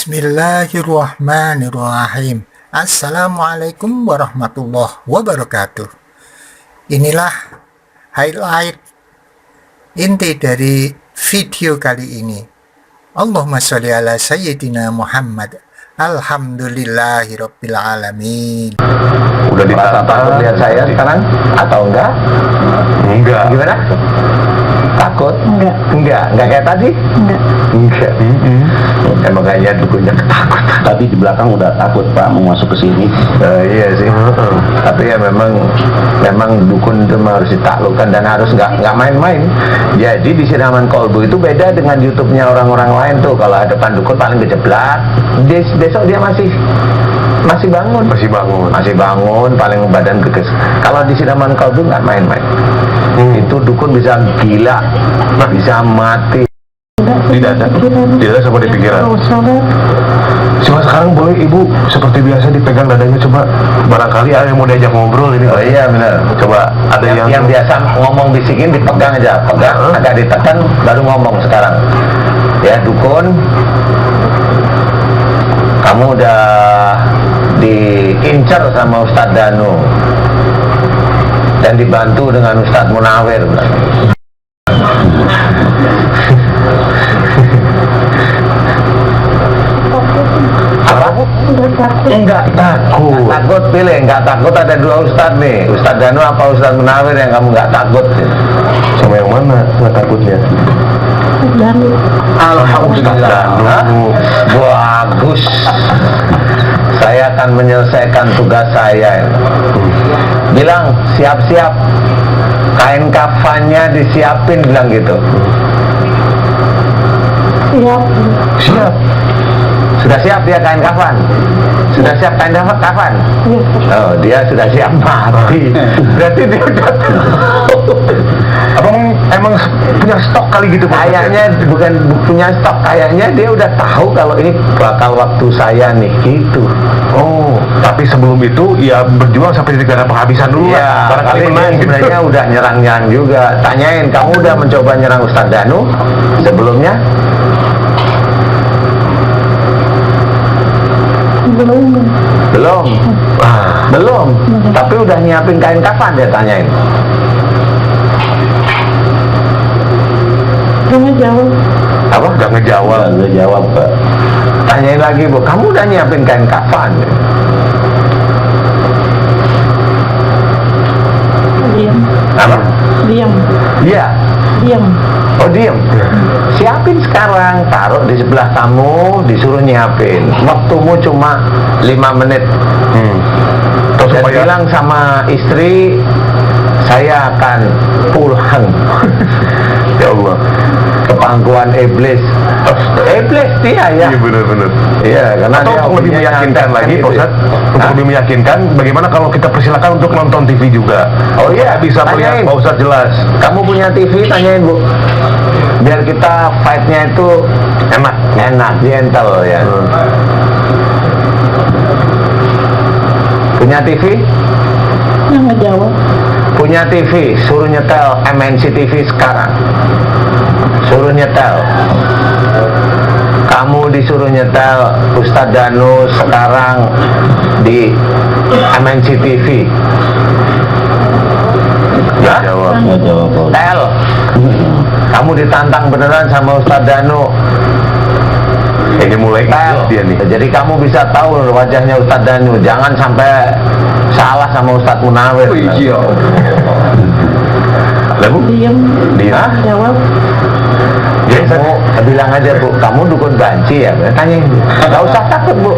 Bismillahirrahmanirrahim. Assalamualaikum warahmatullahi wabarakatuh. Inilah highlight inti dari video kali ini. Allahumma sholli ala sayyidina Muhammad. Alhamdulillahirabbil alamin. Udah dirasa takut lihat saya sekarang atau enggak? Enggak. Gimana? Takut? Enggak kayak tadi? Enggak. Emang kayaknya dukunnya ketakutan. Tadi di belakang udah takut Pak mau masuk ke sini. Iya sih. Tapi ya memang dukun itu harus ditaklukkan dan harus nggak main-main. Jadi di Siraman Kolbu itu beda dengan YouTube-nya orang-orang lain tuh. Kalau ada dukun paling kejeblak, besok dia masih bangun, paling badan geges. Kalau di Siraman Kolbu nggak main-main. Itu dukun bisa gila, bisa mati. Tidak ada sama di pikiran. Coba sekarang boleh Ibu seperti biasa dipegang dadanya, coba barangkali ada yang mau diajak ngobrol ini. Oh iya benar. Coba ada yang biasa ngomong bisikin dipegang aja, agak ditekan baru ngomong sekarang. Ya dukun, kamu udah diincar sama Ustadz Danu dan dibantu dengan Ustadz Munawir. Enggak takut, pilih. Enggak takut, ada dua Ustadz nih, Ustadz Danu apa Ustadz Munawir yang kamu enggak takut? Sama yang mana enggak takutnya? Alhamdulillah. Bagus. Saya akan menyelesaikan tugas saya. Bilang siap-siap, kain kafannya disiapin, bilang gitu. Siap. Sudah siap dia kain kafan? Sudah siap kain kafan? Oh, dia sudah siap mati. Berarti dia udah Abang emang punya stok kali gitu? Kayaknya bukan punya stok, kayaknya dia udah tahu kalau ini bakal waktu saya nih gitu. Oh, tapi sebelum itu ya berjuang sampai di negara penghabisan dulu ya, barangkali menang. Sebenarnya udah nyerang juga. Tanyain, kamu udah mencoba nyerang Ustadz Danu sebelumnya? Belum. Tapi udah nyiapin kain kafan, dia tanyain. Apa? Gak ngejawab Pak. Tanyain lagi, Bu, kamu udah nyiapin kain kafan? Diam. Apa? Diam. Iya. Diam. Oh, diem. Siapin sekarang, taruh di sebelah kamu, disuruh nyiapin. Waktumu cuma 5 menit. Terus bilang sama istri, saya akan pulang. Ya Allah, ke pangkuan iblis. Iblis dia ya. Iya benar. Iya, karena atau dia lebih meyakinkan lagi, Pak Ustadz. Untuk lebih meyakinkan, bagaimana kalau kita persilakan untuk nonton TV juga? Oh iya, bisa melihat Pak Ustadz jelas. Kamu punya TV, tanyain Bu. Biar kita fight-nya itu enak, gentle ya. Punya TV? Yang ngejawab. Punya TV, suruh nyetel MNC TV sekarang. Suruh nyetel. Kamu disuruh nyetel Ustadz Danu sekarang di MNC TV. Nggak jawab. Tel. Kamu ditantang beneran sama Ustadz Danu. Ini mulai dia nih. Jadi kamu bisa tahu wajahnya Ustadz Danu. Jangan sampai salah sama Ustadz Munawir. Iya. Lalu? Diam. Jawab. Kamu bilang aja, Bu, kamu dukun banci ya? Tanyain. Gak usah takut, Bu.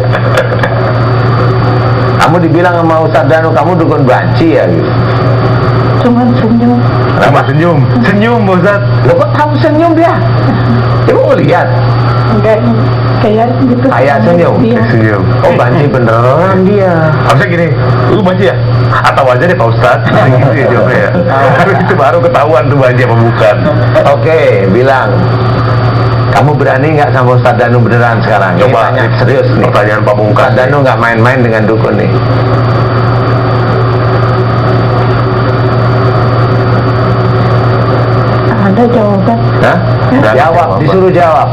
Kamu dibilang sama Ustadz Danu, kamu dukun banci ya? Gitu. Cuman senyum. Senyum, Ustadz. Lo kok tahu senyum dia? Ibu mau lihat? Enggak, kayak gitu. Kayak senyum. Oh, banci beneran dia. Harusnya gini, lu banci ya? Atau aja deh Pak Ustadz. Gitu ya jawabnya ya. Itu baru ketahuan tuh banci apa bukan. Oke, bilang, kamu berani nggak sama Ustadz Danu beneran sekarang? Coba ini serius nih. Pertanyaan Pak Bungkas. Ustadz Danu nggak main-main dengan dukun nih. Ada jawaban. Hah? Jawab, disuruh jawab.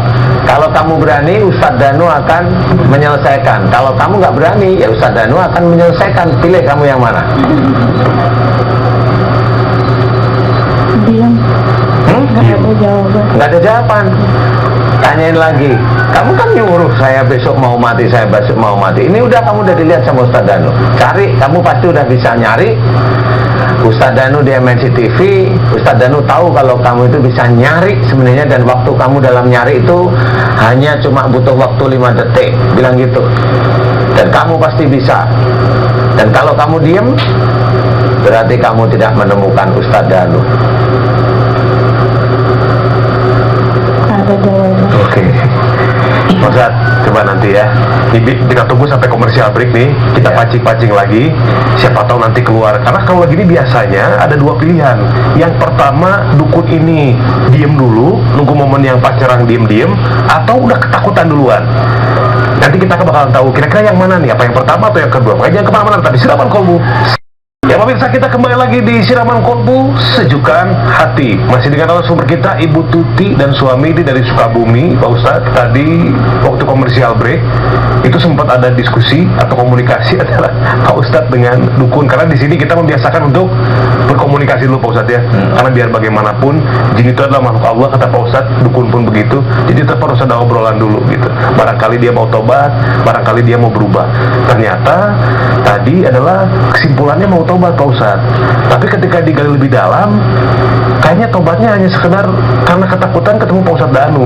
Kalau kamu berani, Ustadz Danu akan menyelesaikan. Kalau kamu nggak berani, ya Ustadz Danu akan menyelesaikan. Pilih kamu yang mana? Diam. Nggak ada jawaban. Nggak ada jawaban. Tanyain lagi. Kamu kan nyuruh saya besok mau mati, saya besok mau mati. Ini udah kamu udah dilihat sama Ustadz Danu. Cari, kamu pasti udah bisa nyari. Ustadz Danu di MNC TV, Ustadz Danu tahu kalau kamu itu bisa nyari sebenarnya, dan waktu kamu dalam nyari itu hanya cuma butuh waktu 5 detik, bilang gitu. Dan kamu pasti bisa. Dan kalau kamu diem, berarti kamu tidak menemukan Ustadz Danu. Ada jawaban. Oke. Ustaz, coba nanti ya. Kita tunggu sampai komersial break nih. Kita Ya. pancing-pancing lagi. Siapa tahu nanti keluar. Karena kalau lagi ini biasanya ada 2 pilihan. Yang pertama, dukun ini diem dulu, nunggu momen yang pas nyerang diem-diem, atau udah ketakutan duluan. Nanti kita bakalan tahu kira-kira yang mana nih, apa yang pertama atau yang kedua. Makanya jangan kemana-mana, tapi Siraman Kolbu. Ya pemirsa, kita kembali lagi di Siraman Kolbu, Sejukan Hati. Masih dengan narasumber kita Ibu Tuti dan suami ini dari Sukabumi. Pak Ustadz, tadi waktu komersial break itu sempat ada diskusi atau komunikasi antara Pak Ustadz dengan dukun. Karena di sini kita membiasakan untuk berkomunikasi dulu Pak Ustadz ya. Karena biar bagaimanapun jin itu adalah makhluk Allah, kata Pak Ustadz, dukun pun begitu. Jadi tetap harus ada obrolan dulu gitu. Barangkali dia mau tobat, barangkali dia mau berubah. Ternyata tadi adalah kesimpulannya mau tobat Pak Ustadz. Tapi ketika digali lebih dalam, kayaknya tobatnya hanya sekedar karena ketakutan ketemu Pak Ustadz Danu.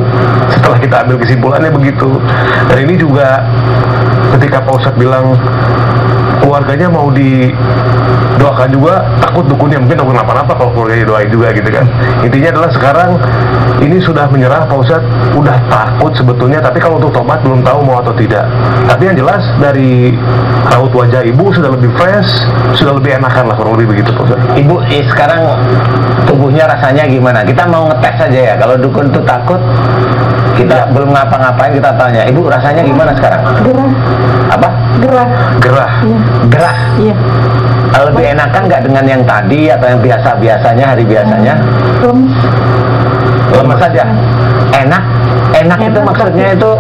Setelah kita ambil kesimpulannya begitu. Dan ini juga ketika Pak Ustadz bilang keluarganya mau didoakan juga, takut dukunnya mungkin takut kenapa-napa kalau keluarganya doain juga gitu kan. Intinya adalah sekarang ini sudah menyerah Pak Ustadz, udah takut sebetulnya, tapi kalau untuk tobat belum tahu mau atau tidak. Tapi yang jelas dari raut wajah ibu sudah lebih fresh, sudah lebih enakan lah, kurang lebih begitu Pak Ustadz. Ibu, sekarang tubuhnya rasanya gimana? Kita mau ngetes aja ya. Kalau dukun itu takut, kita belum ngapa-ngapain, kita tanya, Ibu rasanya gimana sekarang? Gerah. Apa? Gerah. Gerah. Iya. Gerah. Iya. Lebih enakan nggak dengan yang tadi atau yang biasa-biasanya, hari biasanya? Lemes. Lemes saja. Enak itu Enak, maksudnya tapi- itu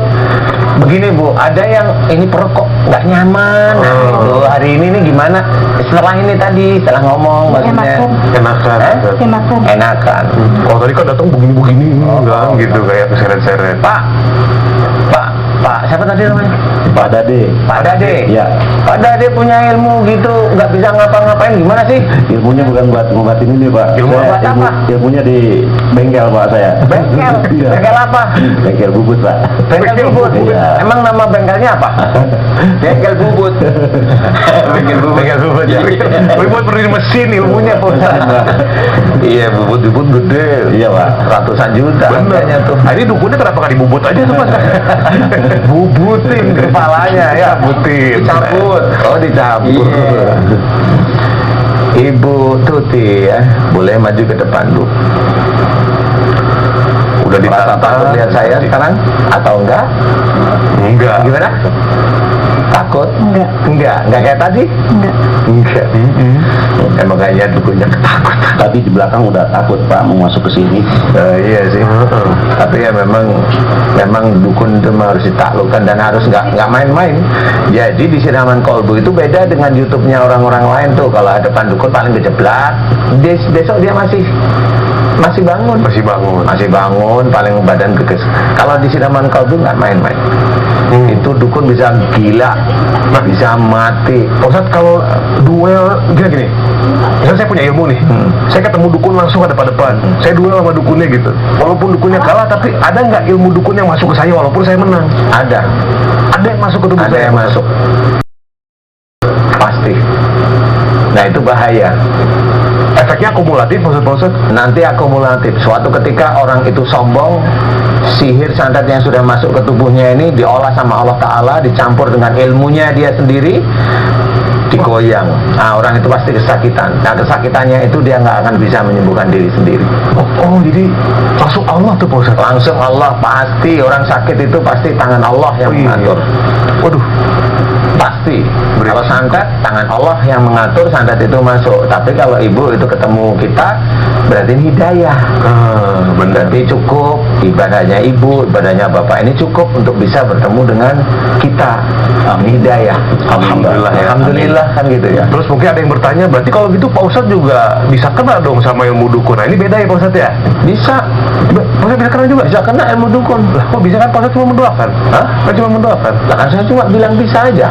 begini Bu, ada yang ini perut kok nggak nyaman. Gitu. Hari ini nih gimana? Setelah ini tadi, setelah ngomong maksudnya. Enakan. Enakan. Hah? Ustadz. Enakan. Enakan. Kalau tadi kan datang begini-begini, kan gitu kayak keseret-seret. Pak, siapa tadi namanya? Pak Dade. Pak Dade. Ya, Pak Dade punya ilmu gitu, nggak bisa ngapa-ngapain, gimana sih? ilmunya bukan buat ngobatin ini Pak. Ilmu Saya buat apa? Ilmunya di bengkel Pak saya. Bengkel? Iya. Bengkel apa? Bengkel bubut Pak. Bengkel bubut. Iya. Emang nama bengkelnya apa? Bengkel bubut. Bengkel bubut. Bengkel bubut ya. Tapi buat beli mesin ilmunya Pak Ustadz. Iya, bubut gede. Iya Pak. Ratusan juta harganya tuh. Nah, ini dukunnya kenapa nggak dibubut aja tuh Mas? Bubutin kepalanya ya. Dicabutin. Dicabut. Oh, dicabut. Iya. Ibu Tuti ya, boleh maju ke depan Bu. Udah Merasa ditantang. takut lihat saya sekarang atau enggak? Enggak. Gimana? Takut? Enggak. Enggak kayak tadi? Enggak. Enggak. Emang kayaknya dukunnya ketakutan. Tadi di belakang udah takut Pak mau masuk ke sini. Iya sih. Tapi ya memang dukun itu harus ditaklukkan dan harus nggak main-main. Jadi di Siraman Kolbu itu beda dengan YouTube-nya orang-orang lain tuh. Kalau ada dukun paling kejeblak, besok dia masih bangun. Masih bangun, paling badan geges. Kalau di Siraman Kolbu nggak main-main. Itu dukun bisa gila, bisa mati. Pak Ustadz, kalau duel gini, misalnya saya punya ilmu nih, saya ketemu dukun langsung ada pada depan, saya duel sama dukunnya gitu. Walaupun dukunnya kalah, tapi ada nggak ilmu dukun yang masuk ke saya walaupun saya menang? Ada Yang masuk ke tubuh ada saya. yang masuk, pasti. Nah itu bahaya. Efeknya akumulatif Pak Ustadz. Nanti akumulatif. Suatu ketika orang itu sombong, sihir santet yang sudah masuk ke tubuhnya ini diolah sama Allah Ta'ala, dicampur dengan ilmunya dia sendiri, digoyang. Nah, orang itu pasti kesakitan. Nah, kesakitannya itu dia nggak akan bisa menyembuhkan diri sendiri. Oh, jadi langsung Allah tuh Pak Ustadz. Langsung Allah pasti. Orang sakit itu pasti tangan Allah yang Oh, iya. mengatur. Waduh. Pasti. Kalau santet, tangan Allah yang mengatur, santet itu masuk. Tapi kalau ibu itu ketemu kita, berarti ini hidayah. Benar. Berarti cukup ibadahnya ibu, ibadahnya bapak ini cukup untuk bisa bertemu dengan kita. Hidayah. Alhamdulillah ya. Alhamdulillah kan gitu ya. Terus mungkin ada yang bertanya, berarti kalau gitu Pak Ustadz juga bisa kena dong sama ilmu dukun. Nah ini beda ya Pak Ustadz ya? Bisa. Pak Ustadz bisa kena juga? Bisa kena ilmu dukun. Lah kok bisa kan Pak Ustadz cuma mendoakan? Hah? Kan cuma mendoakan? Lah kan saya cuma bilang bisa aja.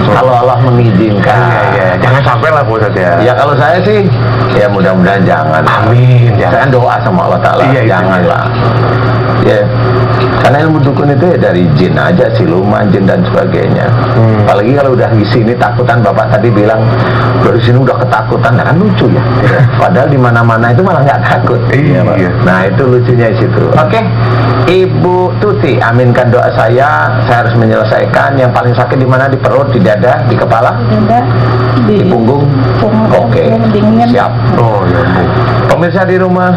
Kalau Allah mengizinkan. Iya. Jangan sampai lah Pak Ustadz ya. Ya kalau saya sih, ya mudah-mudahan jangan. Amin. Ya. Saya kan doa sama Allah Ta'ala. Iya, itu Janganlah. Ya. Karena ilmu dukun itu ya dari jin aja, siluman, jin dan sebagainya. Apalagi kalau udah di sini takutan, Bapak tadi bilang dari sini udah ketakutan, nah kan lucu ya. Padahal di mana-mana itu malah nggak takut. Iya. Nah itu lucunya di situ. Oke, Ibu Tuti, aminkan doa saya harus menyelesaikan. Yang paling sakit di mana? Di perut, di dada, di kepala, Ada di punggung. Oke, siap. Oh ya. Pemirsa di rumah,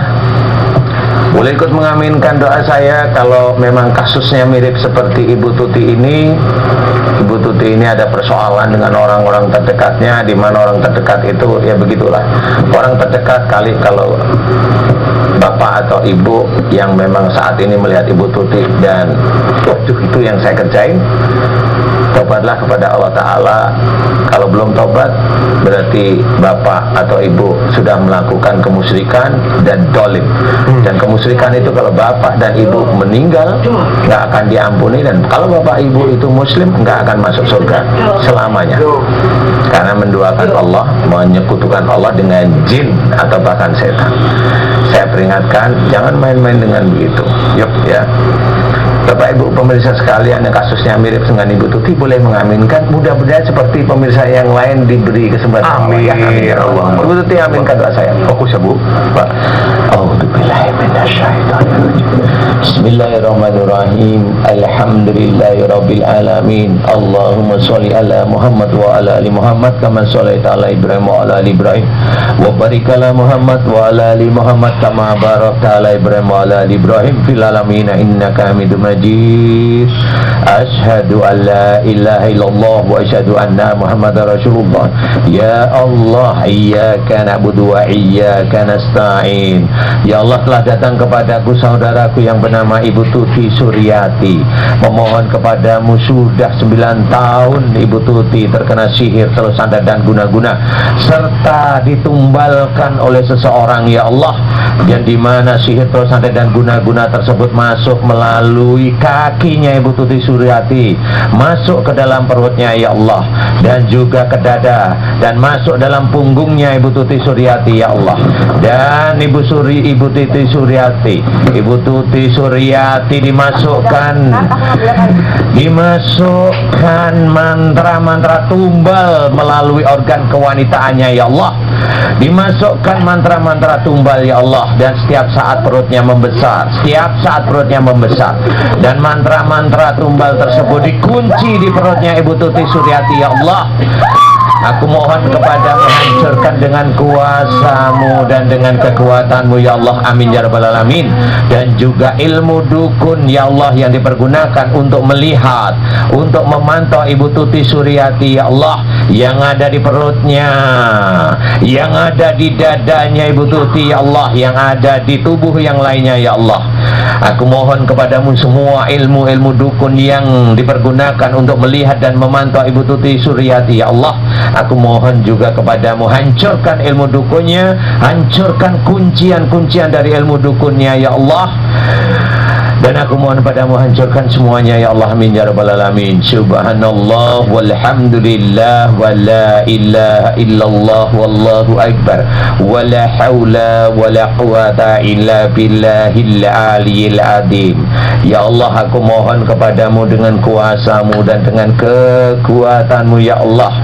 boleh ikut mengaminkan doa saya kalau memang kasusnya mirip seperti Ibu Tuti ini. Ibu Tuti ini ada persoalan dengan orang-orang terdekatnya, di mana orang terdekat itu ya begitulah. Orang terdekat kali kalau bapak atau ibu yang memang saat ini melihat Ibu Tuti dan waduh itu yang saya kerjain, tobatlah kepada Allah Ta'ala. Kalau belum tobat berarti bapak atau ibu sudah melakukan kemusyrikan dan dolim. Dan kemusyrikan itu kalau bapak dan ibu meninggal nggak akan diampuni, dan kalau bapak ibu itu muslim nggak akan masuk surga selamanya, karena menduakan Allah, menyekutukan Allah dengan jin atau bahkan setan. Saya peringatkan jangan main-main dengan begitu. Ya. Bapak Ibu pemirsa sekalian yang kasusnya mirip dengan Ibu Tuti boleh mengaminkan. Mudah-mudahan seperti pemirsa yang lain diberi kesempatan. Amin. Ya Allah. Ibu Tuti aminkan doa saya. Fokus ya Bu. Pak. Bismillahirrahmanirrahim. Alhamdulillahirabbil alamin. Allahumma sholli ala Muhammad wa ala ali Muhammad kama shallaita ala Ibrahim wa ala ali Ibrahim wa barik ala Muhammad wa ala ali Muhammad kama barakta ala Ibrahim wa ala ali Ibrahim fil alamin innaka Hamidum Majid. Asyhadu an la ilaha illallah wa asyhadu anna Muhammadar Rasulullah. Ya Allah, iyyaka na'budu wa iyyaka nasta'in. Ya Allah, telah datang kepadaku saudaraku yang bernama Ibu Tuti Suryati, memohon kepadamu sudah 9 tahun Ibu Tuti terkena sihir, telur sandat dan guna-guna serta ditumbalkan oleh seseorang ya Allah, yang dimana sihir telur sandat dan guna-guna tersebut masuk melalui kakinya Ibu Tuti Suryati, masuk ke dalam perutnya ya Allah, dan juga ke dada, dan masuk dalam punggungnya Ibu Tuti Suryati ya Allah. Dan Ibu Tuti Suryati dimasukkan mantra-mantra tumbal melalui organ kewanitaannya ya Allah, dimasukkan mantra-mantra tumbal ya Allah, dan setiap saat perutnya membesar, dan mantra-mantra tumbal tersebut dikunci di perutnya Ibu Tuti Suryati ya Allah. Aku mohon kepadamu, hancurkan dengan kuasamu dan dengan kekuatanmu ya Allah, amin ya rabbal alamin. Dan juga ilmu dukun ya Allah yang dipergunakan untuk melihat, untuk memantau Ibu Tuti Suryati ya Allah, yang ada di perutnya, yang ada di dadanya Ibu Tuti ya Allah, yang ada di tubuh yang lainnya ya Allah. Aku mohon kepadamu semua ilmu-ilmu dukun yang dipergunakan untuk melihat dan memantau Ibu Tuti Suryati ya Allah, aku mohon juga kepadamu, hancurkan ilmu dukunnya, hancurkan kuncian-kuncian dari ilmu dukunnya ya Allah. Dan aku mohon padamu, hancurkan semuanya ya Allah, amin ya rabbal alamin. Subhanallah walhamdulillah wa la ilaha illallah wallahu akbar wa la hawla wa la quwata illa billahil aliyil adim. Ya Allah, aku mohon kepadamu dengan kuasamu dan dengan kekuatanmu ya Allah,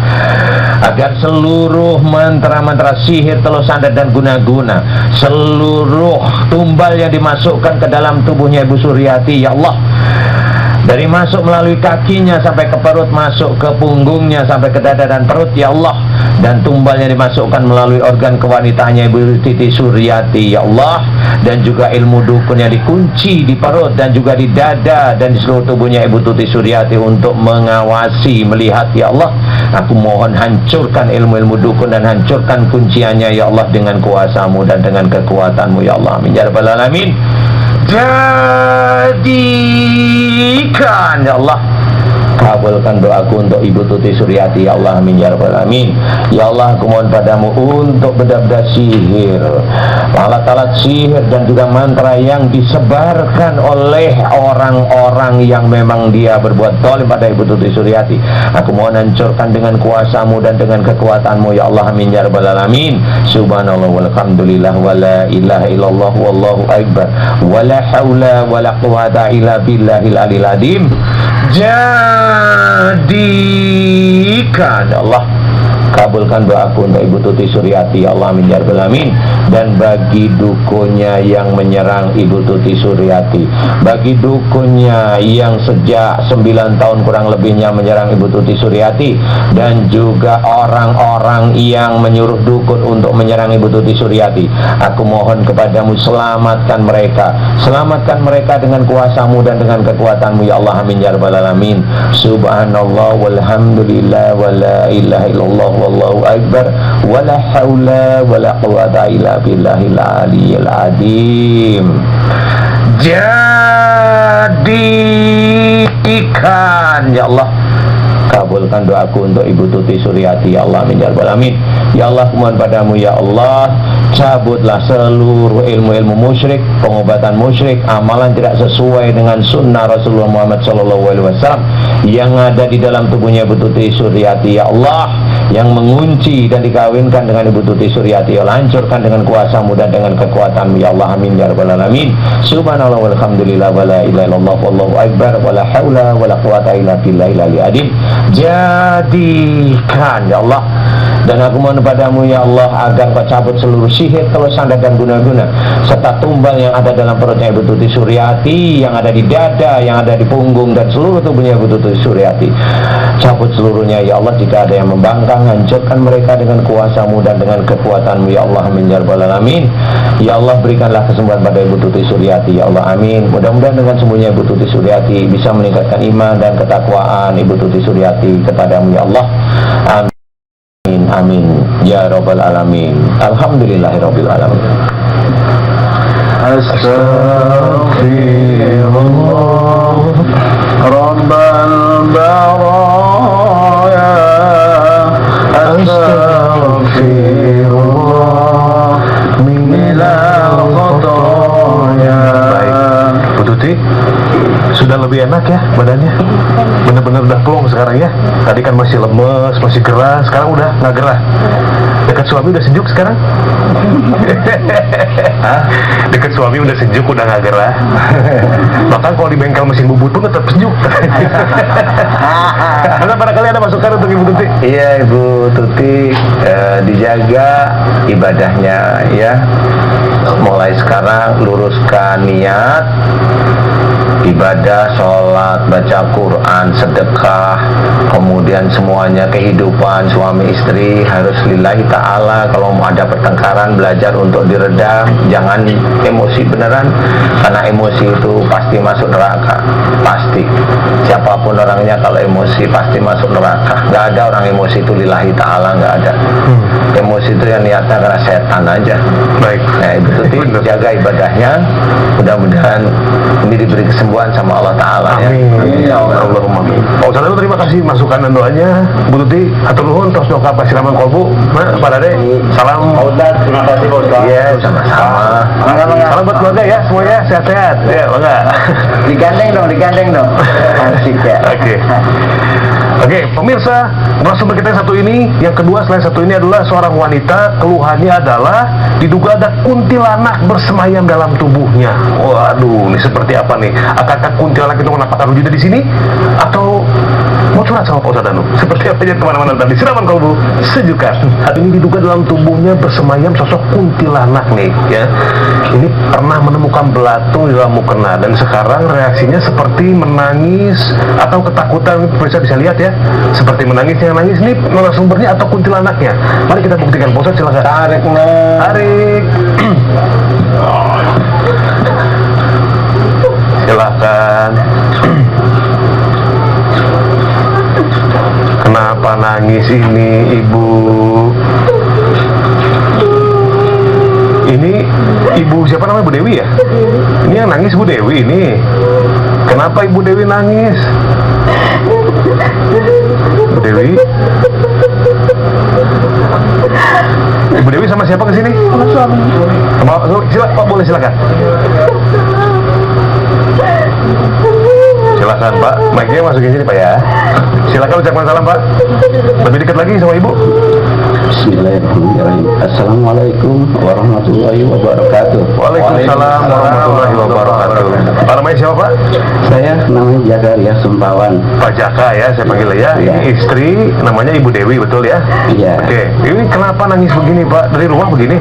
agar seluruh mantra-mantra sihir, telur sandat dan guna-guna, seluruh tumbal yang dimasukkan ke dalam tubuhnya Ibu Suryati ya Allah, dari masuk melalui kakinya sampai ke perut, masuk ke punggungnya sampai ke dada dan perut ya Allah, dan tumbalnya dimasukkan melalui organ kewanitaannya Ibu Tuti Suryati ya Allah, dan juga ilmu dukunnya dikunci di perut dan juga di dada dan di seluruh tubuhnya Ibu Tuti Suryati untuk mengawasi, melihat ya Allah, Aku mohon hancurkan ilmu-ilmu dukun dan hancurkan kunciannya ya Allah dengan kuasa-Mu dan dengan kekuatan-Mu ya Allah. Amin ya rabbal alamin. Jadikan ya Allah, kabulkan doaku untuk Ibu Tuti Suryati ya Allah. Amin ya rabbal alamin. Ya Allah, aku mohon padamu untuk benda-benda sihir, alat-alat sihir dan juga mantra yang disebarkan oleh orang-orang yang memang dia berbuat zalim pada Ibu Tuti Suryati. Aku mohon hancurkan dengan kuasa-Mu dan dengan kekuatan-Mu ya Allah. Amin ya rabbal alamin. Subhanallah walhamdulillah wala ilaha illallah wallahu akbar wala haula wala quwata illa billahil aliyil azim. Jadikan ya Allah, kabulkan doaku untuk Ibu Tuti Suryati ya Allah. Amin ya rabbal alamin. Dan bagi dukunnya yang menyerang Ibu Tuti Suryati, bagi dukunnya yang sejak 9 tahun kurang lebihnya menyerang Ibu Tuti Suryati, dan juga orang-orang yang menyuruh dukun untuk menyerang Ibu Tuti Suryati, aku mohon kepadamu, selamatkan mereka dengan kuasa-Mu dan dengan kekuatan-Mu ya Allah. Amin ya rabbal alamin. Subhanallah walhamdulillah wala ilaha illallah wallahu akbar wala haula wala quwata illa billahil aliyil azim. Jadikan ya Allah, kabulkan doaku untuk Ibu Tuti Suryati ya Allah. Amin ya rabbal alamin. Ya Allah, mohon padamu ya Allah, cabutlah seluruh ilmu-ilmu musyrik, pengobatan musyrik, amalan tidak sesuai dengan sunnah Rasulullah Muhammad SAW yang ada di dalam tubuhnya Ibu Tuti Suryati ya Allah, yang mengunci dan dikawinkan dengan Ibu Tuti Suryati ya Allah. Hancurkan dengan kuasa-Mu dan dengan kekuatan-Mu ya Allah. Amin ya rabbal alamin. Subhanallah walhamdulillah wala ilaha illallah wallahu akbar wala haula wala quwata illa billahil aliyil azim. Jadikan ya Allah, dan aku mohon padamu ya Allah agar Kau cabut seluruh sihir, kalau sandat dan guna-guna serta tumbal yang ada dalam perutnya Ibu Tuti Suryati, yang ada di dada, yang ada di punggung dan seluruh tubuhnya Ibu Tuti Suryati. Cabut seluruhnya ya Allah. Jika ada yang membangkang, hancurkan mereka dengan kuasa-Mu dan dengan kekuatan-Mu ya Allah. Amin ya rabbal alamin. Ya Allah, berikanlah kesembuhan pada Ibu Tuti Suryati ya Allah. Amin. Mudah-mudahan dengan sembuhnya Ibu Tuti Suryati bisa meningkatkan iman dan ketakwaan Ibu Tuti Suryati kepadamu ya Allah. Amin. Amin ya rabbal alamin. Alhamdulillahirabbil alamin. Astaghfirullah rabbal baraya. Astaghfirullah minal khotoya. Baik, Bu Tuti, sudah lebih enak ya badannya? Bener-bener udah plong sekarang ya? Tadi kan masih lemes, masih gerah, sekarang udah nggak gerah. Dekat suami udah sejuk sekarang? Hah? Dekat suami udah sejuk, udah nggak gerah. Bahkan kalau di bengkel mesin bubut pun tetap sejuk. Karena barangkali ada masukan untuk Ibu Tuti? Iya Ibu Tuti, dijaga ibadahnya ya. Mulai sekarang luruskan niat ibadah, sholat, baca Quran, sedekah, kemudian semuanya kehidupan suami istri harus lillahi ta'ala. Kalau mau ada pertengkaran, belajar untuk diredam, jangan emosi beneran, karena emosi itu pasti masuk neraka, pasti. Siapapun orangnya kalau emosi pasti masuk neraka. Gak ada orang emosi itu lillahi ta'ala, gak ada. Emosi itu yang niatnya karena setan aja. Baik. Nah Ibu Tuti jaga ibadahnya, mudah-mudahan ini diberi kesembuhan sama Allah Ta'ala ya. Amin. Allahumma amin. Pak Ustadz, terima kasih masukan dan doanya. Bu Tuti, hatur nuhun tos doa pasiraman kolbu. Nah, Pak Dade, salam. Pak Ustadz, terima kasih Pak Ustadz. Iya, sama-sama. Salam buat keluarga ya, semuanya sehat-sehat. Ya, bangga. Digandeng dong. Asik ya. Oke, pemirsa, narasumber kita yang satu ini, yang kedua selain satu ini adalah seorang wanita. Keluhannya adalah diduga ada kuntilanak bersemayam dalam tubuhnya. Waduh, ini seperti apa nih? Apakah kuntilanak itu menampakkan wujudnya di sini? Atau mau curhat sama Pak Ustadz Danu? Seperti apa aja kemana-mana tadi? Siraman kolbu sejukan. Saat ini diduga dalam tubuhnya bersemayam sosok kuntilanak nih, ya. Ini pernah menemukan belatung di dalam mukena dan sekarang reaksinya seperti menangis atau ketakutan. Pemirsa bisa lihat ya, seperti menangis. Yang nangis ini narasumbernya atau kuntilanaknya? Mari kita buktikan. Pak Ustadz, silakan. Tarik. Silakan. Kenapa nangis ini Ibu? Ini Ibu siapa namanya, Bu Dewi ya? Ini yang nangis Bu Dewi ini. Kenapa Ibu Dewi nangis? Bu Dewi? Ibu Dewi sama siapa kesini? Sama suami. Pak, boleh silakan. Silakan Pak, mic-nya masukin sini Pak ya. Silakan ucapkan salam Pak. Lebih dekat lagi sama Ibu. Bismillahirrahmanirrahim. Assalamualaikum warahmatullahi wabarakatuh. Waalaikumsalam warahmatullahi wabarakatuh. Pak namanya siapa Pak? Saya namanya Jakaria Sempawan. Pak Jaka ya, saya panggil ya. Iya. Ini istri, namanya Ibu Dewi, betul ya? Iya. Oke, ini kenapa nangis begini Pak? Dari rumah begini?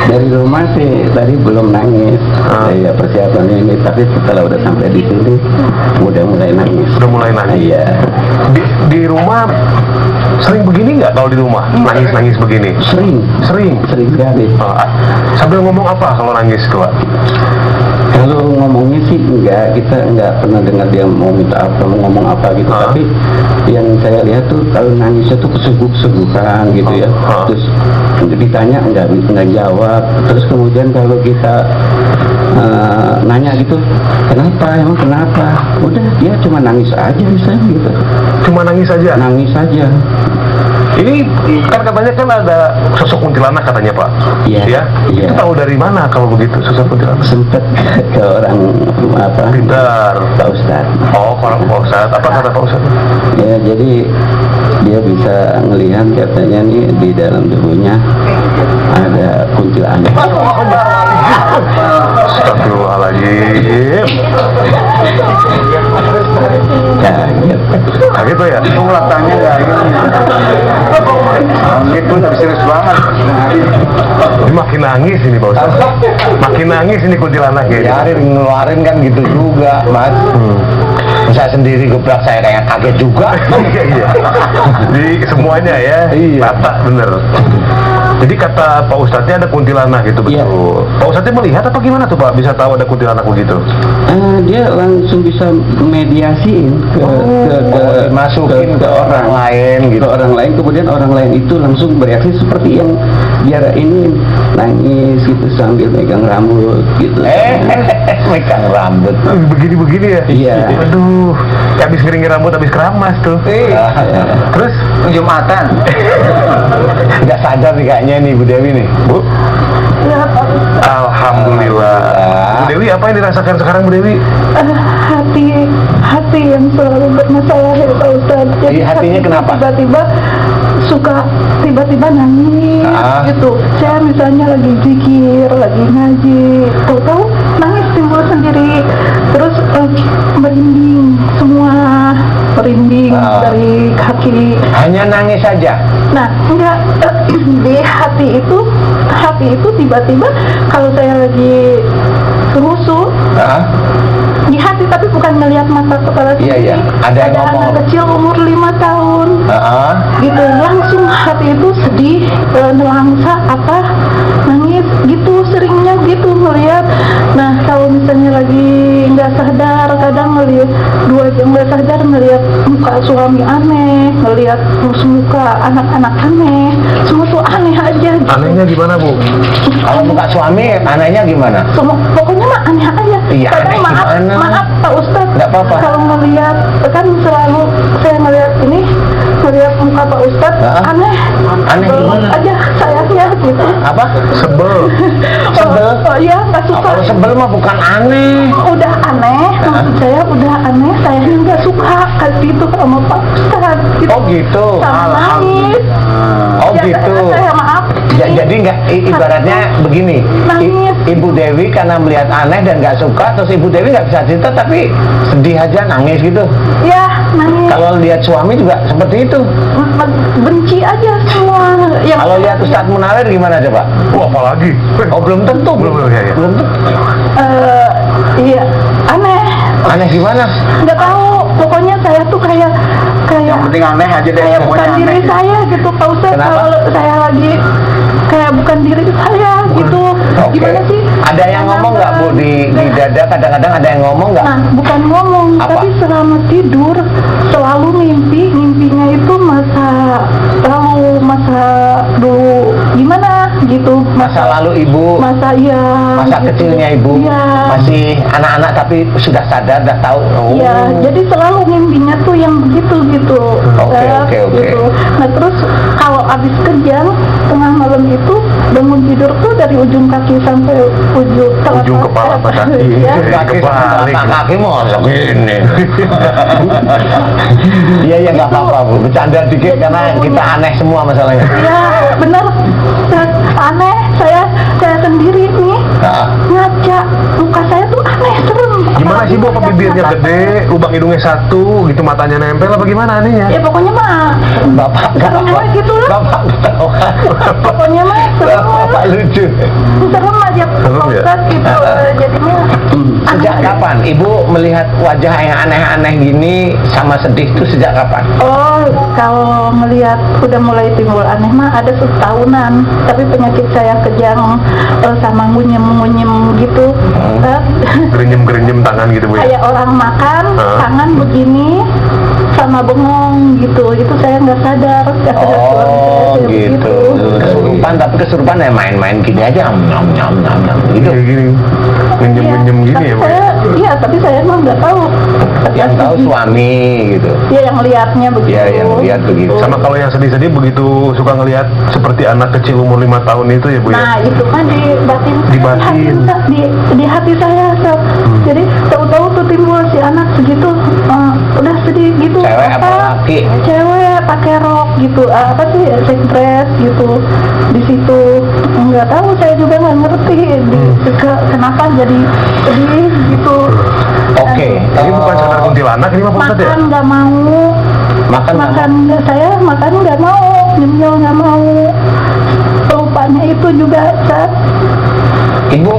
Dari rumah sih tadi belum nangis. Saya persiapan ini, tapi setelah udah sampai di sini udah mulai nangis. Udah mulai nangis? Iya. Di rumah sering begini nggak kalau di rumah? Nangis-nangis begini? Sering Sering? sekali. Sambil ngomong apa kalau nangis tuh Pak? Kalau ngomongnya sih enggak, kita enggak pernah dengar dia mau minta apa, mau ngomong apa gitu. Tapi yang saya lihat tuh kalau nangisnya tuh kesungguh-sungguhan gitu ya. Terus ditanya enggak jawab. Terus kemudian kalau kita nanya gitu, kenapa, emang kenapa? Udah, dia cuma nangis aja misalnya gitu. Cuma nangis aja? Nangis aja. Ini kan katanya kan ada sosok kuntilanak katanya Pak. Iya. Ya? Iya. Itu tahu dari mana kalau begitu sosok kuntilanak? Sempet ke orang apa? Pintar. Pak Ustadz. Oh, orang Pak Ustadz. Apa kata Pak Ustadz? Ya, jadi dia bisa ngelihat katanya nih di dalam tubuhnya ada kuntilanak. Astagfirullahaladzim. Kaget. Kaget tuh ya? Itu latarnya nggak itu tapi serius banget. Ini makin nangis ini Pak Ustadz. Makin nangis ini kuntilanak ya. Biarin ngeluarin kan gitu juga, Mas. Saya sendiri gebrak, saya kayak kaget juga. Iya, iya. Jadi semuanya ya. Iya. Rata bener. Jadi kata Pak Ustadznya ada kuntilanak gitu, betul. Iya. Pak Ustadznya melihat apa gimana tuh Pak? Bisa tahu ada kuntilanak begitu? Dia langsung bisa mediasiin Masukin ke orang lain gitu. ke orang lain, kemudian orang lain itu langsung bereaksi seperti yang dia ini nangis gitu sambil megang rambut gitu. Megang rambut. Begini-begini ya? Iya. Aduh, kayak habis ngeringin rambut, habis keramas tuh. Terus? Jumatan. Nggak sadar nih kayaknya nih Bu Dewi nih. Bu? Ya, Alhamdulillah. Bu Dewi, apa yang dirasakan sekarang Bu Dewi? hati yang selalu bermasalah ya Pak Ustadz. Jadi Hatinya kenapa? Tiba-tiba nangis gitu. Saya misalnya lagi zikir, lagi ngaji, tahu-tahu nangis timbul sendiri. Terus merinding semua, merinding dari kaki. Hanya nangis saja. Nah, enggak, di hati itu tiba-tiba kalau saya lagi rusuh di hati, tapi bukan melihat mata kepala sendiri. Iya. Ada yang ngomong anak apa? kecil umur 5 tahun gitu, langsung hati itu sedih, nelangsa apa, nangis gitu, seringnya gitu melihat. Nah, kalau misalnya lagi nggak sadar, kadang melihat 2 jam nggak sadar, melihat muka suami aneh, melihat muka anak-anak aneh, semua tuh aneh aja gitu. Anehnya gimana Bu? Kalau muka suami anehnya gimana? Semua, pokoknya mah aneh aja. Iya, Kadang aneh gimana? maaf Pak Ustadz, Nggak apa-apa. kalau ngelihat, kan selalu saya ngelihat muka Pak Ustadz aneh gimana? aja sayangnya gitu. Apa? Sebel. Sebel? Oh iya, nggak suka. Kalau sebel mah bukan aneh. Udah aneh, maksud saya udah aneh, sayangnya nggak suka kayak gitu sama Pak Ustadz gitu. Oh gitu. Sama nangis. Oh Ya, gitu. saya maaf. Jadi nggak ibaratnya begini. Nangis. Ibu Dewi karena melihat aneh dan nggak suka, terus Ibu Dewi nggak bisa cerita tapi sedih aja, nangis gitu. Ya, nangis. Kalau lihat suami juga seperti itu. Benci aja semua. Kalau lihat Ustadz Munawir gimana coba? Wah, apalagi? Oh belum tentu. Belum ya. Belum tentu. Iya, aneh. Aneh gimana? Nggak tahu, pokoknya saya tuh kayak Yang penting aneh aja deh, kayak bukan semuanya diri aneh. saya gitu Pak Ustadz. Kenapa? Kalau saya lagi kayak bukan diri saya gitu. Oke. Gimana sih? Ada yang ngomong nggak Bu di dada? Kadang-kadang ada yang ngomong nggak? Nah, bukan ngomong, Apa? tapi selama tidur selalu mimpinya itu masa dulu gimana gitu. Masa lalu Ibu, Masa ya. masa gitu. kecilnya Ibu, Iya. masih anak-anak tapi sudah sadar, sudah tahu. Oh. Ya, jadi selalu mimpinya tuh yang begitu gitu. Oke, Set, oke, oke. gitu. Nah terus kalau habis kerja tengah malam itu bangun tidur tuh dari ujung kaki sampai ujung Ujung kepala sama kaki. Ya. Kaki Kebalik. kaki mau gini. Iya ya nggak apa-apa Bu, bercanda dikit karena kita aneh semua masalahnya. Ya benar. Aneh saya sendiri nih Nah, ngaca muka saya tuh aneh serem. Gimana sih Bu? Apa Apalagi bibirnya mata gede, lubang hidungnya satu, gitu matanya nempel apa gimana anehnya? saya. Ya pokoknya mah Bapak nggak serem apa, gitu lah. Bapak ketawa. Pokoknya mah serem. Bapak lucu. Serem aja Serem ya? Ustaz, gitu. Jadinya Sejak kapan Ibu melihat wajah yang aneh-aneh gini sama sedih itu sejak kapan? Oh, kalau melihat udah mulai timbul aneh mah ada setahunan. Tapi penyakit saya kejang sama ngunyem gitu. Gerenyem-gerenyem tangan gitu Bu ya? Kayak orang makan, Hah? tangan begini sama bengong gitu. Itu saya nggak sadar. Nggak sadar suami saya Oh kayak gitu. Kesurupan, tapi kesurupan ya main-main gini aja, nyam gitu. Kayak gini, ngenyem-ngenyem gini Tapi ya Bu ya? saya, iya, tapi saya emang nggak tahu. Yang tahu suami gitu. Iya, yang lihatnya begitu. Iya, yang lihat begitu. Sama kalau yang sedih-sedih begitu suka ngelihat seperti anak kecil umur 5 tahun itu ya Bu ya? Nah, itu kan di batin, Di batin. di hati saya, Ustaz. Jadi tahu-tahu tuh timbul si anak segitu, udah sedih gitu. Cewek apa laki? Cewek pakai rok gitu, apa sih, dress gitu. Di situ nggak tahu, saya juga nggak ngerti kenapa jadi sedih gitu. Oke. Ini bukan sekedar kuntilanak ini mah Pak Ustadz ya? Makan nggak mau. Makan nggak mau? Saya makan nggak mau, nyemil nggak mau. Lupanya itu juga, Ustaz. Ibu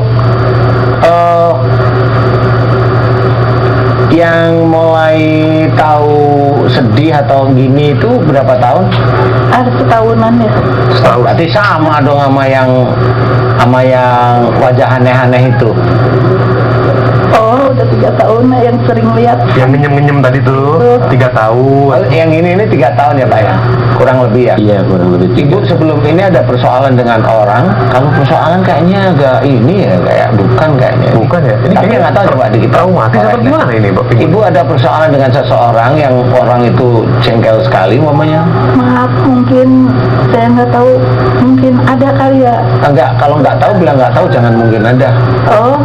yang mulai tahu sedih atau gini itu berapa tahun? Ada setahunan ya. Setahun. Berarti sama dong sama yang wajah aneh-aneh itu. Oh, udah 3 tahun yang sering lihat. Yang ngenyem-ngenyem tadi tuh 3 tahun. Oh, yang ini 3 tahun ya Pak ya? Kurang lebih ya? Iya, kurang lebih Ibu sebelum ini ada persoalan dengan orang, kalau persoalan kayaknya agak ini ya, kayak bukan kayaknya. Bukan ya? Ini Tapi kayaknya nggak tahu coba dikit. traumatis atau gimana ini Pak? Ibu ada persoalan dengan seseorang yang orang itu jengkel sekali umpamanya? Maaf, mungkin saya nggak tahu, mungkin ada kali ya. Enggak, kalau nggak tahu bilang nggak tahu, jangan mungkin ada. Oh,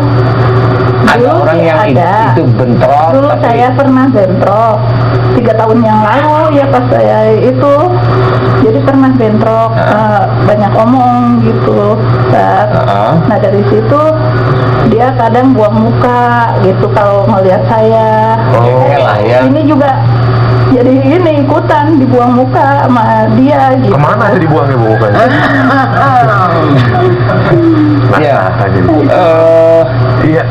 Ada dulu orang sih yang ada. itu bentrok. Dulu tapi- saya pernah bentrok 3 tahun yang lalu ya, pas saya itu jadi pernah bentrok, banyak omong gitu, Ustaz. Nah dari situ dia kadang buang muka gitu kalau ngelihat saya. Oh, lah ya. Ini juga jadi ini ikutan dibuang muka sama dia gitu. Kemana aja dibuangnya Bu mukanya? Iya. Jadi. Iya.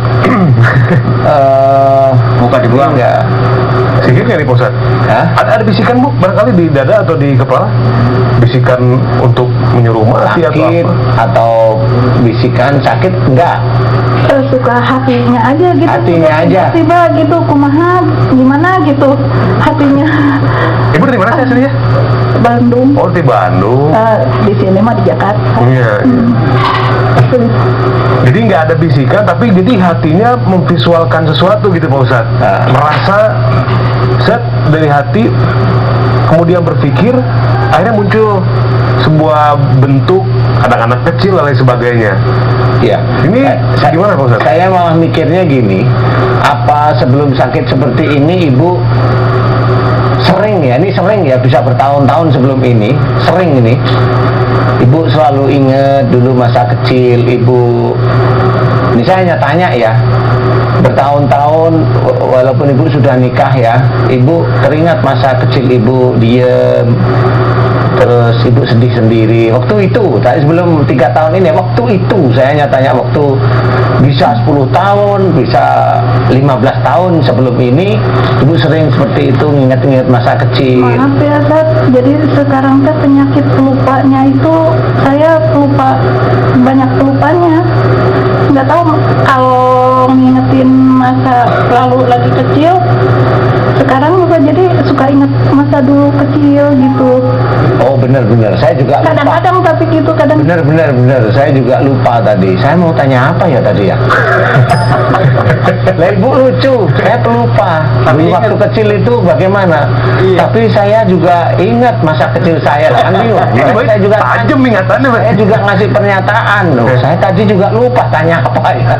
Muka dibuang nggak? Sikit nggak nih Pak Ustadz? Hah? Ada bisikan Bu, barangkali di dada atau di kepala? Bisikan untuk menyuruh mati atau Sakit apa? atau bisikan sakit enggak? Suka hatinya aja gitu. Hatinya aja. Tiba gitu, kumaha gimana gitu hatinya. Ibu dari mana sih aslinya? Bandung. Oh di Bandung. Di sini mah di Jakarta. Iya. Jadi nggak ada bisikan, tapi jadi hatinya memvisualkan sesuatu gitu Pak Ustadz. Merasa set dari hati, kemudian berpikir, akhirnya muncul sebuah bentuk anak-anak kecil dan lain sebagainya. Iya. Ini gimana Pak Ustadz? Saya malah mikirnya gini, apa sebelum sakit seperti ini Ibu sering ya bisa bertahun-tahun sebelum ini, sering ini Ibu selalu ingat dulu masa kecil Ibu. Ini saya tanya ya, bertahun-tahun walaupun Ibu sudah nikah ya, Ibu teringat masa kecil Ibu diem, terus Ibu sedih sendiri waktu itu, tadi sebelum 3 tahun ini, waktu itu saya tanya waktu bisa 10 tahun, bisa 15 tahun sebelum ini ibu sering seperti itu nginget-nginget masa kecil. Maaf ya Ustaz, jadi sekarang teh penyakit pelupanya itu saya pelupa, banyak pelupanya. Nggak tahu kalau ngingetin masa lalu lagi kecil, sekarang juga jadi suka inget masa dulu kecil gitu. Oh benar-benar, saya juga lupa. Kadang-kadang tapi gitu, kadang. Benar, saya juga lupa tadi. Saya mau tanya apa ya tadi ya? Lah ibu lucu, saya pelupa. Dulu waktu kecil itu bagaimana? Tapi saya juga ingat masa kecil saya kan bingung. Saya juga tajam ingatannya, Mas. saya juga ngasih pernyataan loh. Saya tadi juga lupa tanya apa ya.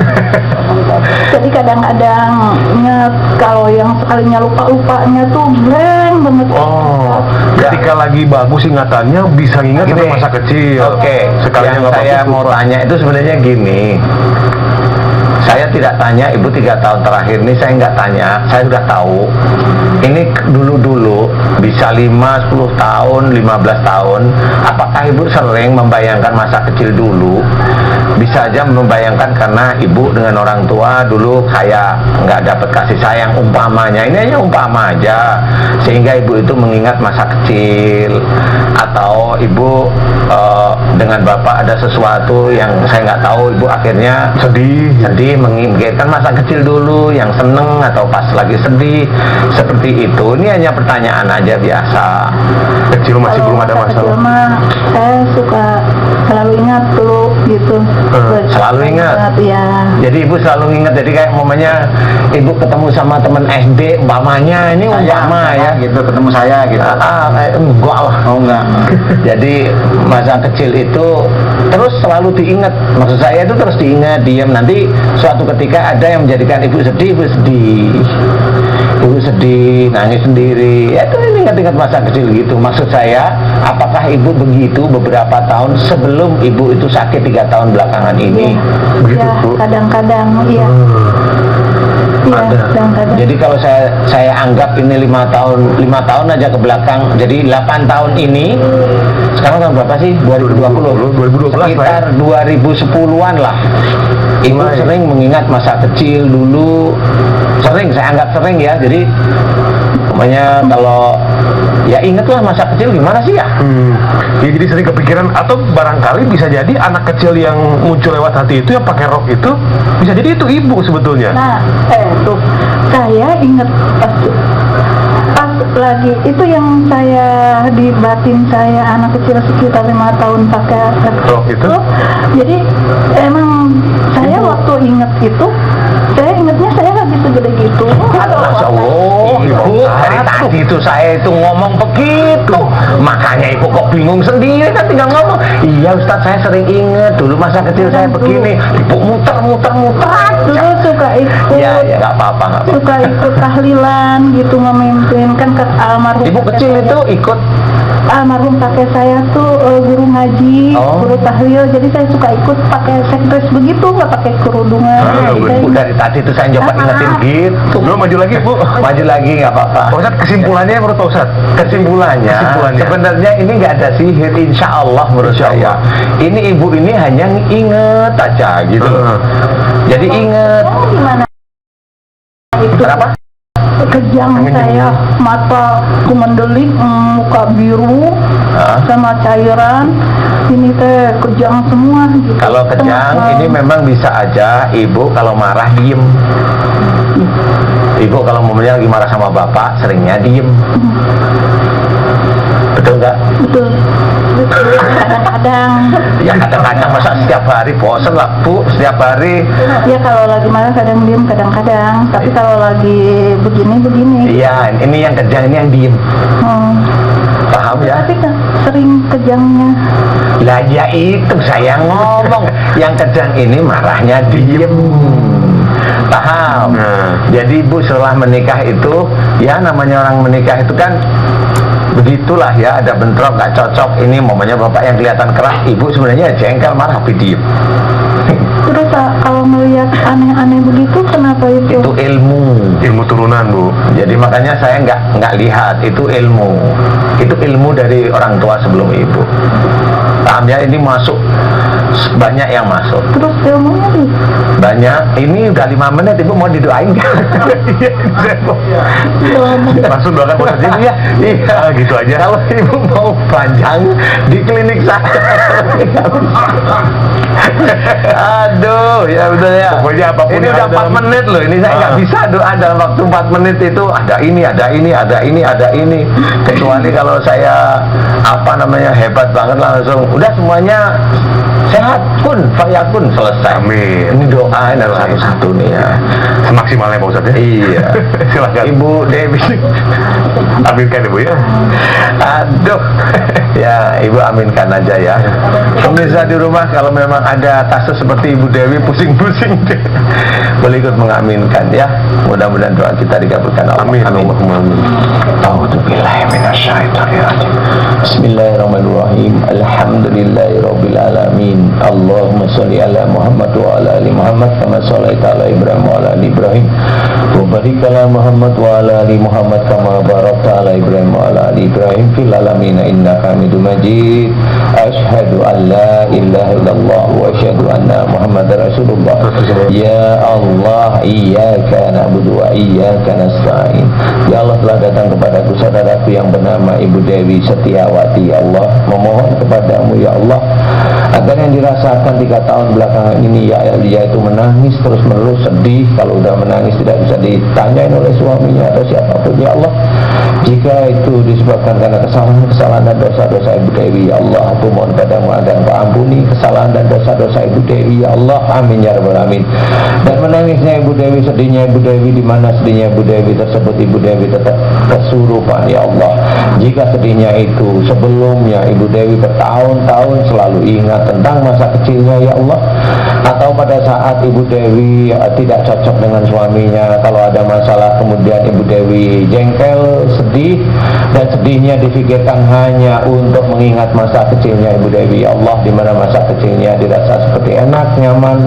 Jadi kadang-kadang inget, kalau yang sekalinya lupa-lupanya tuh blank banget. Oh, ketika lagi bagus ingatannya bisa ingat sampai Gini. masa kecil. Oke, Sekalinya yang nggak saya bagus, mau lupa. tanya itu sebenarnya gini. Saya tidak tanya ibu 3 tahun terakhir ini, saya nggak tanya, saya sudah tahu. Ini dulu-dulu bisa 5, 10 tahun, 15 tahun. Apakah ibu sering membayangkan masa kecil dulu? Bisa aja membayangkan karena ibu dengan orang tua dulu kayak nggak dapat kasih sayang umpamanya. Ini hanya umpama aja, sehingga ibu itu mengingat masa kecil. Atau ibu dengan bapak ada sesuatu yang saya nggak tahu, ibu akhirnya sedih memikirkan masa kecil dulu yang seneng atau pas lagi sedih seperti itu. Ini hanya pertanyaan aja biasa. Kecil masih belum ada Kalau masa masalah. kecil mah, saya suka selalu ingat dulu gitu. Selalu ingat? Ya. Jadi ibu selalu ingat, jadi kayak momennya ibu ketemu sama teman SD umpamanya, ini umpama ya gitu, ketemu saya gitu. kayak enggak lah. Oh enggak. Jadi masa kecil itu terus selalu diingat. Maksud saya itu terus diingat, diam. Nanti suatu ketika ada yang menjadikan ibu sedih, ibu sedih, nangis sendiri. Ya itu ingat-ingat masa kecil gitu. Maksud saya, apakah ibu begitu beberapa tahun sebelum ibu itu sakit 3 tahun belakangan ini? Begitu, Ya, Bu? kadang-kadang iya. Iya, Ada. kadang-kadang. Jadi kalau saya anggap ini 5 tahun aja ke belakang, jadi 8 tahun ini. Sekarang tahun berapa sih? 2020. 2012 Sekitar 2010-an lah. Ibu Mulai. sering mengingat masa kecil dulu. Sering, saya anggap sering ya. Jadi namanya kalau ya ingatlah masa kecil gimana sih ya? Ya, jadi sering kepikiran, atau barangkali bisa jadi anak kecil yang muncul lewat hati itu yang pakai rok itu bisa jadi itu ibu sebetulnya. Nah, tuh saya inget pas lagi itu yang saya di batin saya anak kecil sekitar 5 tahun pakai Rok itu? Jadi emang saya waktu inget itu, saya ingetnya saya lagi segede gitu. Masya Allah, ibu dari tadi itu saya itu ngomong begitu, makanya ibu kok bingung sendiri kan tinggal ngomong. Iya Ustadz, saya sering inget dulu masa kecil saya begini. Ibu muter Dulu aja. suka ikut. Ya nggak apa-apa. Suka ikut tahlilan gitu, memimpin kan ke almarhum. Ibu kecil itu ikut. Almarhum kakek saya tuh guru ngaji, Oh. guru tahlil, jadi saya suka ikut pakai sekres begitu, nggak pakai kerudungan. Ibu dari tadi itu saya coba ingetin gitu. Belum maju lagi, Bu. Maju lagi nggak apa-apa. Pak Ustadz, kesimpulannya menurut Pak Ustadz? Kesimpulannya, sebenarnya ini nggak ada sihir, insya Allah menurut Insya saya. Ini ibu ini hanya inget aja gitu loh. Jadi inget. Gimana itu? Kenapa? Kejang saya, mata kumendelik, muka biru, sama cairan. Ini teh kejang semua. Gitu. Kalau kejang ini memang bisa aja ibu kalau marah diem. Ibu kalau momennya lagi marah sama bapak seringnya diem. Betul nggak? Betul. Kadang-kadang. Ya kadang-kadang masa setiap hari bosen lah Bu, setiap hari. Ya kalau lagi marah kadang diem, kadang-kadang. Tapi kalau lagi begini. Iya, ini yang kejang, ini yang diem. Paham ya? Tapi kan sering kejangnya. Lah ya itu saya ngomong, yang kejang ini marahnya diem. Paham? Jadi ibu setelah menikah itu, ya namanya orang menikah itu kan begitulah ya, ada bentrok nggak cocok. Ini momennya bapak yang kelihatan keras, ibu sebenarnya jengkel, marah, tapi diem. Terus kalau melihat aneh-aneh begitu, kenapa itu? Itu ilmu Turunan, Bu. Jadi makanya saya nggak lihat, itu ilmu dari orang tua sebelum ibu. Paham ya? Ini masuk, banyak yang masuk. Terus ilmunya nih? Banyak. Ini udah 5 menit, Ibu mau didoain nggak? Langsung doakan Pak Ustadz ya. Iya, Gitu aja. Kalau Ibu mau panjang di klinik saya. Aduh, ya betul ya. Pokoknya apapun ini yang udah ada 4 dalam- menit loh. Ini saya nggak bisa doa dalam waktu 4 menit itu ada ini, ada ini, ada ini, ada ini. Kecuali kalau saya hebat banget langsung udah semuanya sehat pun, fayakun, selesai. Amin. Ini doa dari satu-satu nih ya. Semaksimalnya Pak Ustadz ya. Iya. Silakan. Ibu Dewi. Aminkan Ibu ya. Aduh. Ya, Ibu aminkan aja ya. Pemirsa di rumah, kalau memang ada kasus seperti Ibu Dewi pusing-pusing, boleh ikut mengaminkan ya. Mudah-mudahan doa kita dikabulkan Allah. Amin. Amin. A'udzubillahi minasyaitonirrajim. Bismillahirrahmanirrahim. Alhamdulillahirabbil alamin. Allahumma shalli ala Muhammad wa ala ali Muhammad kama shallaita ala Ibrahim wa ala ali Ibrahim. Wa barik ala Muhammad wa ala ali Muhammad kama barakta ala Ibrahim wa ala ali Ibrahim fil alamin innaka Hamidum Majid. Asyhadu an la ilaha illallah wa asyhadu anna Muhammadar Rasulullah. Ya Allah, iyyaka na'budu wa iyyaka nasta'in. Ya Allah, telah datang kepadaku saudaraku yang bernama Ibu Dewi Setiawati. Ya Allah, memohon kepadamu ya Allah agar yang dirasakan 3 tahun belakangan ini yaitu menangis terus menerus, sedih. Kalau udah menangis tidak bisa ditanyain oleh suaminya atau siapapun. Ya Allah, jika itu disebabkan karena kesalahan dan dosa-dosa Ibu Dewi, ya Allah, aku mohon padamu agar Engkau ampuni kesalahan dan dosa-dosa Ibu Dewi, ya Allah. Amin ya rabbal alamin. Dan menangisnya Ibu Dewi, sedihnya Ibu Dewi, di mana sedihnya Ibu Dewi tersebut Ibu Dewi tetap kesurupan, ya Allah. Jika sedihnya itu sebelumnya Ibu Dewi bertahun-tahun selalu ingat tentang masa kecilnya, ya Allah, atau pada saat Ibu Dewi tidak cocok dengan suaminya, kalau ada masalah kemudian Ibu Dewi jengkel, sedih, dan sedihnya difikirkan hanya untuk mengingat masa kecilnya Ibu Dewi, ya Allah, di mana masa kecilnya dirasa seperti enak, nyaman,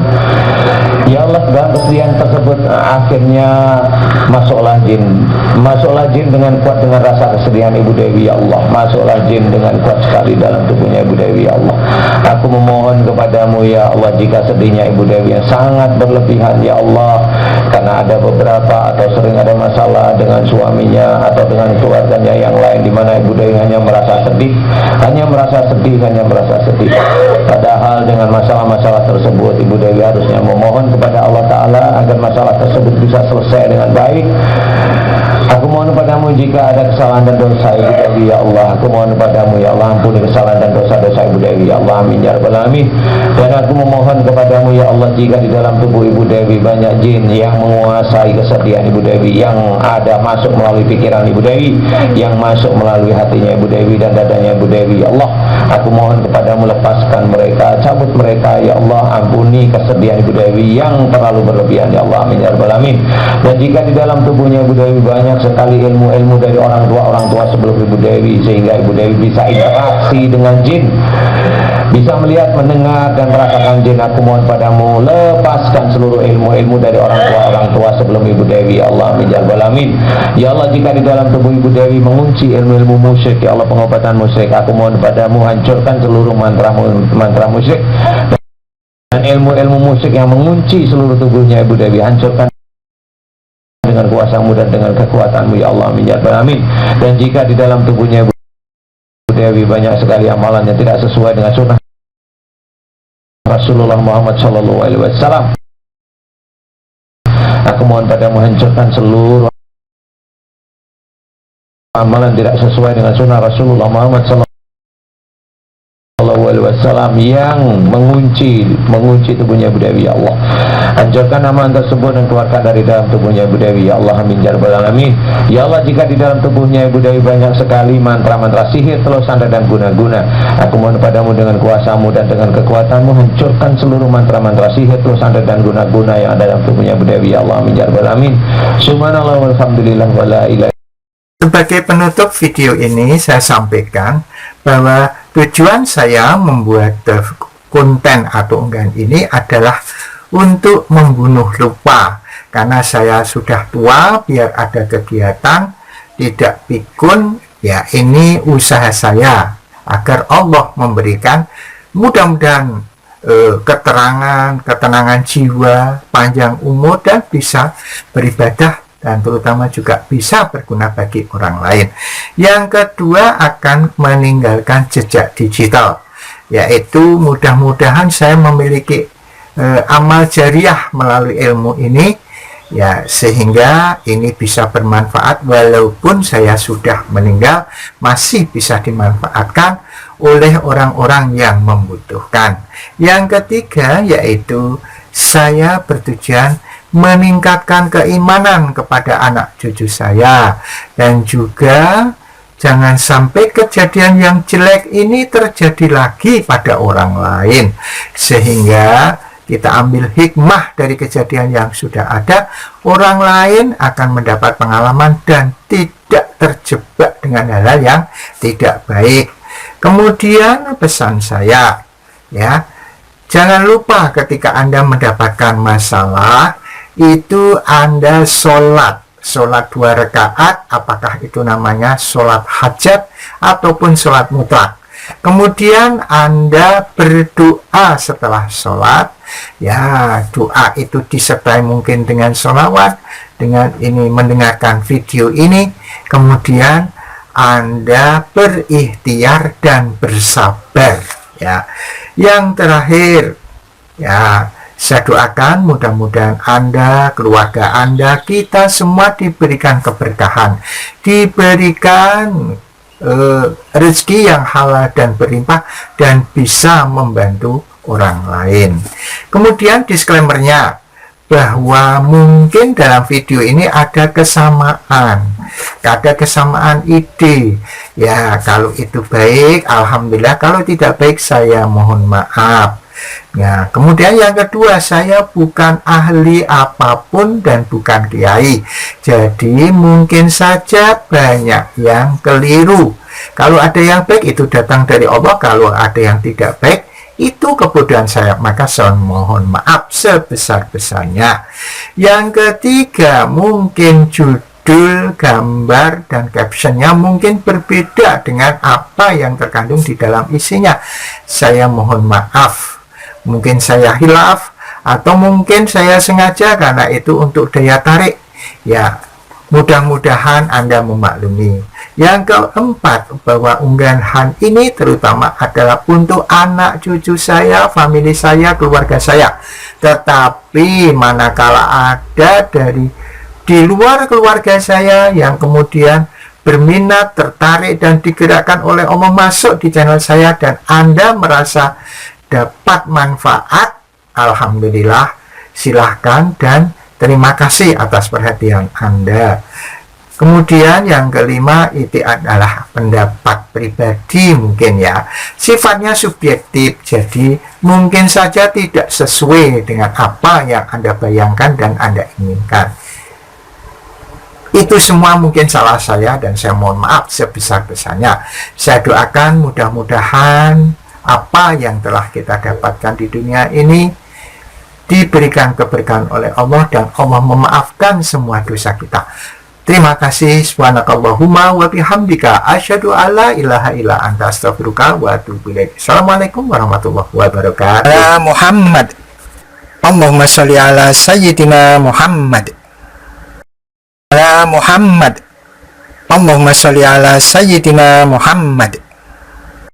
ya Allah. Dalam kesedihan tersebut akhirnya masuklah jin dengan kuat dengan rasa kesedihan Ibu Dewi, ya Allah. Masuklah jin dengan kuat sekali dalam tubuhnya Ibu Dewi, ya Allah. Aku memohon kepadamu ya Allah, jika sedihnya Ibu Dewi yang sangat berlebihan, ya Allah, karena ada beberapa atau sering ada masalah dengan suaminya atau dengan keluarganya yang lain, di mana Ibu Dewi hanya merasa sedih. Padahal dengan masalah-masalah tersebut Ibu Dewi harusnya memohon kepada Allah Ta'ala agar masalah tersebut bisa selesai dengan baik. Aku mohon padamu jika ada kesalahan dan dosa Ibu Dewi, ya Allah. Aku mohon padamu ya Allah, ampuni kesalahan dan dosa-dosa Ibu Dewi, ya Allah. Amin ya rabbal alamin. Dan aku memohon kepadamu ya Allah, jika di dalam tubuh Ibu Dewi banyak jin yang menguasai kesedihan Ibu Dewi, yang ada masuk melalui pikiran Ibu Dewi, yang masuk melalui hatinya Ibu Dewi dan dadanya Ibu Dewi, ya Allah, aku mohon kepadamu, lepaskan mereka, cabut mereka, ya Allah. Ampuni kesedihan Ibu Dewi yang terlalu berlebihan, ya Allah. Amin ya rabbal alamin. Dan jika di dalam tubuhnya Ibu Dewi banyak sekali ilmu-ilmu dari orang tua sebelum Ibu Dewi, sehingga Ibu Dewi bisa interaksi dengan jin, bisa melihat, mendengar, dan merasakan jin, aku mohon padamu, lepaskan seluruh ilmu-ilmu dari orang tua sebelum Ibu Dewi, ya Allah. Amin ya rabbal alamin. Ya Allah, jika di dalam tubuh Ibu Dewi mengunci ilmu-ilmu musyrik, ya Allah, pengobatan musyrik, aku mohon padamu, hancurkan seluruh mantra musyrik dan ilmu-ilmu musyrik yang mengunci seluruh tubuhnya Ibu Dewi, hancurkan dengan kuasamu dan dengan kekuatanmu, ya Allah. Amin ya rabbal alamin. Dan jika di dalam tubuhnya Ibu Dewi banyak sekali amalan yang tidak sesuai dengan sunnah Rasulullah Muhammad Sallallahu Alaihi Wasallam, aku mohon padamu, hancurkan seluruh amalan tidak sesuai dengan sunnah Rasulullah Muhammad Sallallahu Alaihi Wasallam yang mengunci tubuhnya Ibu Dewi, ya Allah. Hancurkan amalan tersebut dan keluarkan dari dalam tubuhnya Ibu Dewi, ya Allah. Amin ya rabbal alamin. Ya Allah, jika di dalam tubuhnya Ibu Dewi banyak sekali mantra-mantra sihir, telur sandra dan guna-guna, aku mohon padamu dengan kuasamu dan dengan kekuatanmu, hancurkan seluruh mantra-mantra sihir, telur sandra dan guna-guna yang ada dalam tubuhnya Ibu Dewi, ya Allah. Amin ya rabbal alamin. Subhanallah walhamdulillah wala ilaha. Sebagai penutup video ini, saya sampaikan bahwa tujuan saya membuat konten atau unggahan ini adalah untuk membunuh lupa, karena saya sudah tua, biar ada kegiatan, tidak pikun, ya ini usaha saya. agar Allah memberikan mudah-mudahan ketenangan jiwa, panjang umur, dan bisa beribadah, dan terutama juga bisa berguna bagi orang lain. Yang kedua, akan meninggalkan jejak digital, yaitu mudah-mudahan saya memiliki amal jariah melalui ilmu ini, ya, sehingga ini bisa bermanfaat walaupun saya sudah meninggal, masih bisa dimanfaatkan oleh orang-orang yang membutuhkan. Yang ketiga, yaitu saya bertujuan meningkatkan keimanan kepada anak cucu saya, dan juga jangan sampai kejadian yang jelek ini terjadi lagi pada orang lain, sehingga kita ambil hikmah dari kejadian yang sudah ada, orang lain akan mendapat pengalaman dan tidak terjebak dengan hal-hal yang tidak baik. Kemudian pesan saya, ya, jangan lupa ketika Anda mendapatkan masalah, itu Anda sholat 2 rakaat, apakah itu namanya sholat hajat ataupun sholat mutlak. Kemudian Anda berdoa setelah sholat, ya, doa itu disertai mungkin dengan sholawat, dengan ini mendengarkan video ini, kemudian Anda berikhtiar dan bersabar, ya. Yang terakhir, ya, saya doakan mudah-mudahan Anda, keluarga Anda, kita semua diberikan keberkahan, diberikan rezeki yang halal dan berlimpah, dan bisa membantu orang lain. Kemudian disclaimer-nya, bahwa mungkin dalam video ini ada kesamaan ide, ya. Kalau itu baik, alhamdulillah. Kalau tidak baik, saya mohon maaf, ya. Kemudian yang kedua, saya bukan ahli apapun dan bukan kiai, jadi mungkin saja banyak yang keliru. Kalau ada yang baik, itu datang dari Allah. Kalau ada yang tidak baik, itu kebodohan saya, maka saya mohon maaf sebesar-besarnya. Yang ketiga, mungkin judul, gambar, dan captionnya mungkin berbeda dengan apa yang terkandung di dalam isinya. Saya mohon maaf, mungkin saya hilaf, atau mungkin saya sengaja karena itu untuk daya tarik, ya. Mudah-mudahan Anda memaklumi. Yang keempat, bahwa unggahan ini terutama adalah untuk anak cucu saya, famili saya, keluarga saya. Tetapi manakala ada di luar keluarga saya yang kemudian berminat, tertarik, dan digerakkan oleh Allah masuk di channel saya, dan Anda merasa dapat manfaat, alhamdulillah, silahkan, dan terima kasih atas perhatian Anda. Kemudian yang kelima, itu adalah pendapat pribadi mungkin, ya. Sifatnya subjektif, jadi mungkin saja tidak sesuai dengan apa yang Anda bayangkan dan Anda inginkan. Itu semua mungkin salah saya, dan saya mohon maaf sebesar-besarnya. Saya doakan mudah-mudahan apa yang telah kita dapatkan di dunia ini diberikan keberkahan oleh Allah, dan Allah memaafkan semua dosa kita. Terima kasih. Subhanakallahumma wa bihamdika asyhadu alla ilaha illa anta astaghfiruka wa atubu ilaik. Assalamualaikum warahmatullahi wabarakatuh. Ala Muhammad. Allahumma sholli ala sayyidina Muhammad. Ala Muhammad. Allahumma sholli ala sayyidina Muhammad.